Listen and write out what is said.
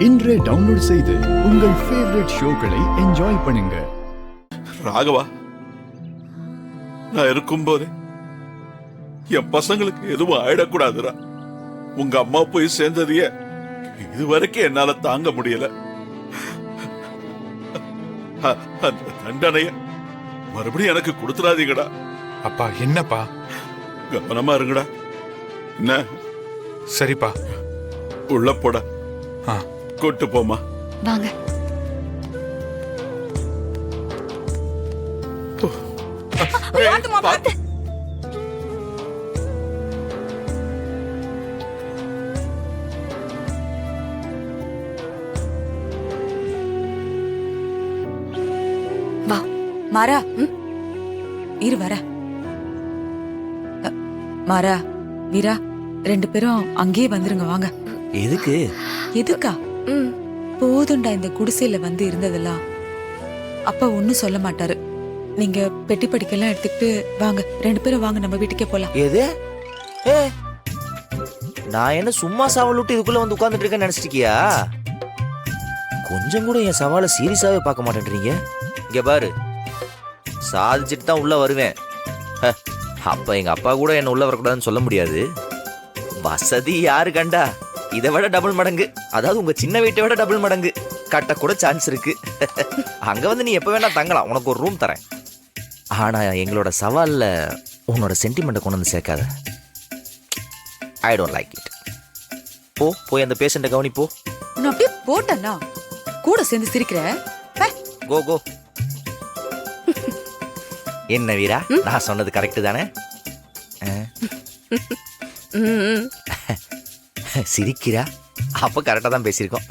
இன்றே டவுன்லோட் செய்து உங்கள் ஃபேவரட் ஷோக்களை என்ஜாய் பண்ணுங்க. ராகவா, நான் இருக்கும்போது என் பசங்களுக்கு எதுவும் ஆயிடக்கூடாதுடா. உங்க அம்மா போய் சேர்ந்ததைய இதுவரைக்கும் என்னால தாங்க முடியல. அந்த தண்டனைய மறுபடியும் எனக்கு கொடுத்துடாதீங்கடா. அப்பா என்னப்பா? கவனமா இருங்கடா. என்ன? சரிப்பா. உள்ள போட. கூட்டு போமா. வாங்க. வா மாறா, இரு வர. மாறா, வீரா, 2 பேரும் அங்கேயே வந்துருங்க. வாங்க. எதுக்கு? எதுக்கா? போதுண்டா இந்த குடிசையில வந்து இருந்ததெல்லாம். அப்பா ஒன்னும் சொல்ல மாட்டாரு. நீங்க பெட்டி படிக்கெல்லாம் எடுத்துக்கிட்டு வாங்க. 2 பேரும் வாங்க, நம்ம வீட்டுக்கே போலாம். எது? நான் என்ன சும்மா சவால் விட்டு இதுக்குள்ள வந்து உட்கார்ந்துட்டு இருக்கேன்னு நினைச்சிட்டியா? கொஞ்சம் கூட என் சவாலை சீரியஸாவே பார்க்க மாட்டேன்றீங்க. இங்க பாரு, சாதிச்சுட்டு தான் உள்ள வருவேன். அப்ப எங்க அப்பா கூட என்ன உள்ள வரக்கூடாதுன்னு சொல்ல முடியாது. வசதி யாரு கண்டா? இதை விட டபுள் மடங்கு, அதாவது உங்க சின்ன வீட்டை விட டபுள் மடங்கு கட்ட கூட சான்ஸ் இருக்கு. அங்க வந்து நீ எப்ப வேணா தங்கலாம், உனக்கு ஒரு ரூம் தரேன். ஆனா எங்களோட சவால்ல உன்னோட சென்டிமெண்ட்டை கொண்டு வந்து சேர்க்காத. I don't like it. போய் அந்த பேஷண்ட்டை கவனி போ. நான் அப்படியே போட்டேன்னா கூட சேர்ந்து சிரிக்கிற. கோ கோ. என்ன வீரா, நான் சொன்னது கரெக்ட் தானே? சிரிக்கிறா? அப்ப கரெக்டா தான் பேசியிருக்கோம்.